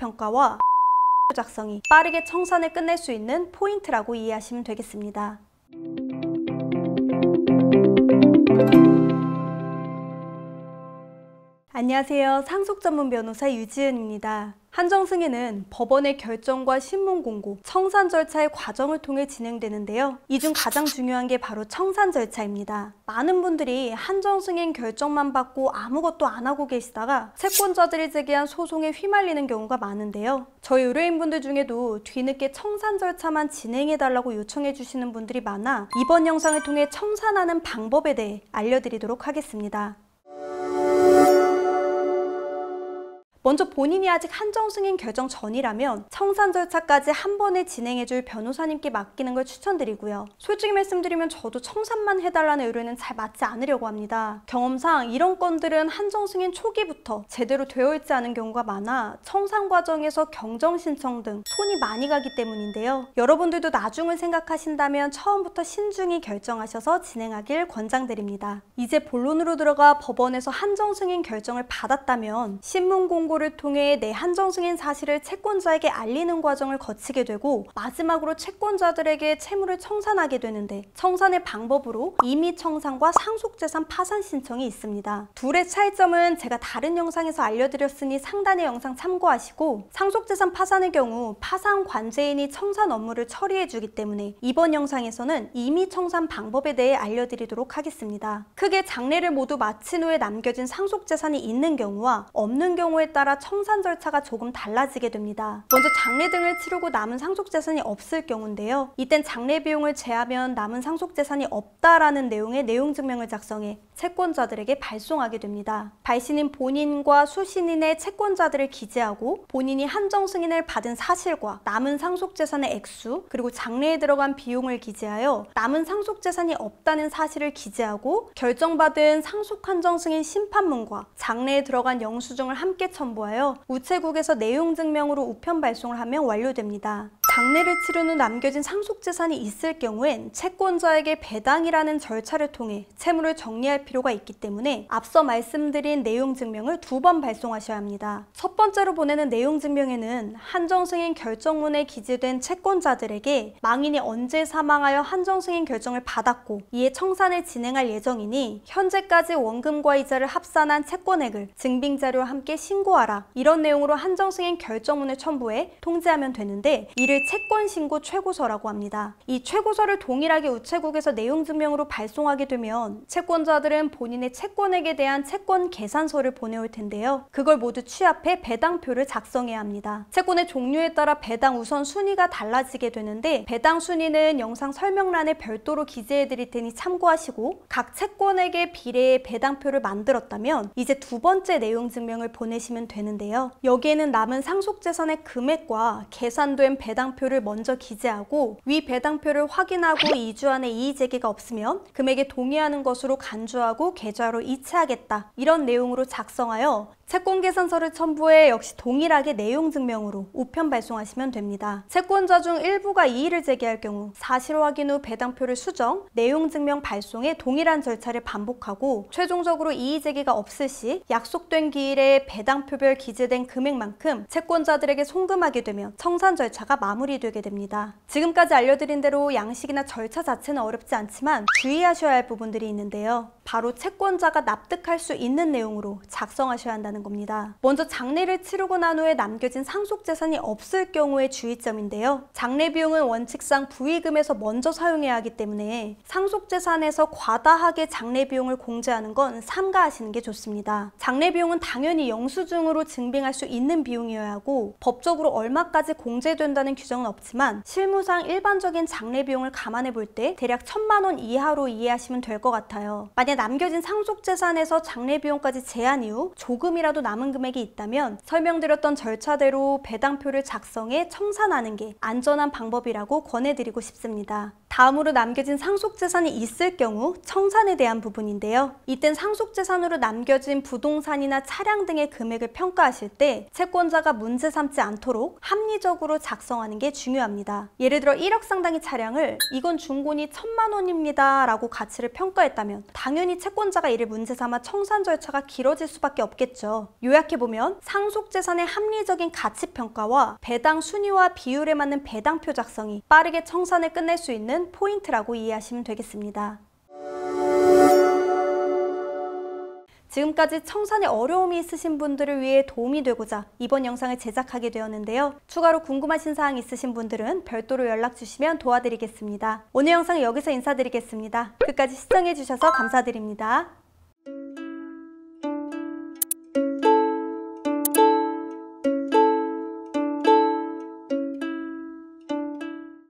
종합평가와 작성이 빠르게 청산을 끝낼 수 있는 포인트라고 이해하시면 되겠습니다. 안녕하세요. 상속전문 변호사 유지은입니다. 한정승인은 법원의 결정과 신문공고, 청산 절차의 과정을 통해 진행되는데요. 이 중 가장 중요한 게 바로 청산 절차입니다. 많은 분들이 한정승인 결정만 받고 아무것도 안 하고 계시다가 채권자들이 제기한 소송에 휘말리는 경우가 많은데요. 저희 의뢰인분들 중에도 뒤늦게 청산 절차만 진행해달라고 요청해 주시는 분들이 많아 이번 영상을 통해 청산하는 방법에 대해 알려드리도록 하겠습니다. 먼저 본인이 아직 한정승인 결정 전이라면 청산 절차까지 한 번에 진행해줄 변호사님께 맡기는 걸 추천드리고요. 솔직히 말씀드리면 저도 청산만 해달라는 의뢰는 잘 맞지 않으려고 합니다. 경험상 이런 건들은 한정승인 초기부터 제대로 되어 있지 않은 경우가 많아 청산 과정에서 경정신청 등 손이 많이 가기 때문인데요. 여러분들도 나중을 생각하신다면 처음부터 신중히 결정하셔서 진행하길 권장드립니다. 이제 본론으로 들어가 법원에서 한정승인 결정을 받았다면 신문공고 를 통해 내 한정승인 사실을 채권자에게 알리는 과정을 거치게 되고 마지막으로 채권자들에게 채무를 청산하게 되는데 청산의 방법으로 임의청산과 상속재산 파산 신청이 있습니다. 둘의 차이점은 제가 다른 영상에서 알려드렸으니 상단의 영상 참고하시고 상속재산 파산의 경우 파산 관제인이 청산 업무를 처리해주기 때문에 이번 영상에서는 임의청산 방법에 대해 알려드리도록 하겠습니다. 크게 장례를 모두 마친 후에 남겨진 상속재산이 있는 경우와 없는 경우에 따라 청산 절차가 조금 달라지게 됩니다. 먼저 장례 등을 치르고 남은 상속재산이 없을 경우인데요. 이땐 장례 비용을 제하면 남은 상속재산이 없다라는 내용의 내용증명을 작성해 채권자들에게 발송하게 됩니다. 발신인 본인과 수신인의 채권자들을 기재하고 본인이 한정승인을 받은 사실과 남은 상속재산의 액수 그리고 장례에 들어간 비용을 기재하여 남은 상속재산이 없다는 사실을 기재하고 결정받은 상속한정승인 심판문과 장례에 들어간 영수증을 함께 첨부하여 우체국에서 내용증명으로 우편 발송을 하면 완료됩니다. 장례를 치른 후 남겨진 상속재산이 있을 경우엔 채권자에게 배당이라는 절차를 통해 채무를 정리할 필요가 있기 때문에 앞서 말씀드린 내용증명을 2번 발송하셔야 합니다. 첫 번째로 보내는 내용증명에는 한정승인 결정문에 기재된 채권자들에게 망인이 언제 사망하여 한정승인 결정을 받았고 이에 청산을 진행할 예정이니 현재까지 원금과 이자를 합산한 채권액을 증빙자료와 함께 신고하라, 이런 내용으로 한정승인 결정문을 첨부해 통지하면 되는데 이를 채권신고 최고서라고 합니다. 이 최고서를 동일하게 우체국에서 내용증명으로 발송하게 되면 채권자들은 본인의 채권액에 대한 채권 계산서를 보내올 텐데요. 그걸 모두 취합해 배당표를 작성해야 합니다. 채권의 종류에 따라 배당 우선 순위가 달라지게 되는데 배당 순위는 영상 설명란에 별도로 기재해 드릴 테니 참고하시고 각 채권액에 비례해 배당표를 만들었다면 이제 두 번째 내용증명을 보내시면 되는데요. 여기에는 남은 상속재산의 금액과 계산된 배당표를 먼저 기재하고 위 배당표를 확인하고 2주 안에 이의제기가 없으면 금액에 동의하는 것으로 간주하고 계좌로 이체하겠다, 이런 내용으로 작성하여 채권계산서를 첨부해 역시 동일하게 내용증명으로 우편 발송하시면 됩니다. 채권자 중 일부가 이의를 제기할 경우 사실 확인 후 배당표를 수정, 내용증명 발송에 동일한 절차를 반복하고 최종적으로 이의제기가 없을 시 약속된 기일에 배당표별 기재된 금액만큼 채권자들에게 송금하게 되면 청산 절차가 마무리되게 됩니다. 지금까지 알려드린 대로 양식이나 절차 자체는 어렵지 않지만 주의하셔야 할 부분들이 있는데요. 바로 채권자가 납득할 수 있는 내용으로 작성하셔야 한다는 겁니다. 먼저 장례를 치르고 난 후에 남겨진 상속재산이 없을 경우의 주의점인데요. 장례 비용은 원칙상 부의금에서 먼저 사용해야 하기 때문에 상속재산에서 과다하게 장례 비용을 공제하는 건 삼가하시는 게 좋습니다. 장례 비용은 당연히 영수증으로 증빙할 수 있는 비용이어야 하고 법적으로 얼마까지 공제된다는 규정은 없지만 실무상 일반적인 장례 비용을 감안해 볼 때 대략 1,000만 원 이하로 이해하시면 될 것 같아요. 만약 남겨진 상속재산에서 장례 비용까지 제한 이후 조금이라도 남은 금액이 있다면 설명드렸던 절차대로 배당표를 작성해 청산하는 게 안전한 방법이라고 권해드리고 싶습니다. 다음으로 남겨진 상속재산이 있을 경우 청산에 대한 부분인데요. 이땐 상속재산으로 남겨진 부동산이나 차량 등의 금액을 평가하실 때 채권자가 문제 삼지 않도록 합리적으로 작성하는 게 중요합니다. 예를 들어 1억 상당의 차량을 이건 중고니 1,000만 원입니다 라고 가치를 평가했다면 당연히 채권자가 이를 문제 삼아 청산 절차가 길어질 수밖에 없겠죠. 요약해보면 상속재산의 합리적인 가치평가와 배당 순위와 비율에 맞는 배당표 작성이 빠르게 청산을 끝낼 수 있는 포인트라고 이해하시면 되겠습니다. 지금까지 청산에 어려움이 있으신 분들을 위해 도움이 되고자 이번 영상을 제작하게 되었는데요. 추가로 궁금하신 사항 있으신 분들은 별도로 연락 주시면 도와드리겠습니다. 오늘 영상은 여기서 인사드리겠습니다. 끝까지 시청해주셔서 감사드립니다.